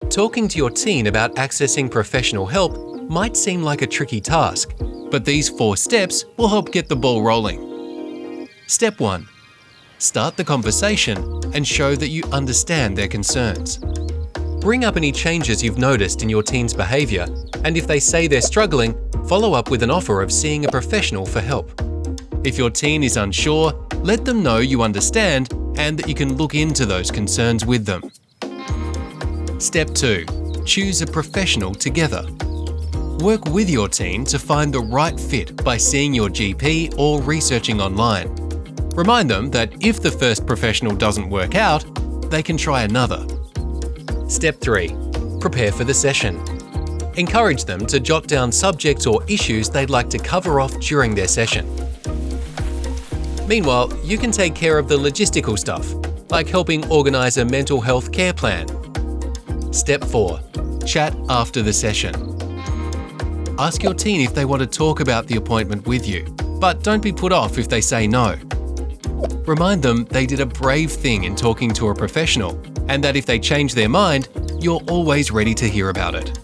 Talking to your teen about accessing professional help might seem like a tricky task, but these 4 steps will help get the ball rolling. Step 1. Start the conversation and show that you understand their concerns. Bring up any changes you've noticed in your teen's behaviour, and if they say they're struggling, follow up with an offer of seeing a professional for help. If your teen is unsure, let them know you understand and that you can look into those concerns with them. Step 2. Choose a professional together. Work with your teen to find the right fit by seeing your GP or researching online. Remind them that if the first professional doesn't work out, they can try another. Step 3. Prepare for the session. Encourage them to jot down subjects or issues they'd like to cover off during their session. Meanwhile, you can take care of the logistical stuff, like helping organise a mental health care plan. Step 4. Chat after the session. Ask your teen if they want to talk about the appointment with you, but don't be put off if they say no. Remind them they did a brave thing in talking to a professional, and that if they change their mind, you're always ready to hear about it.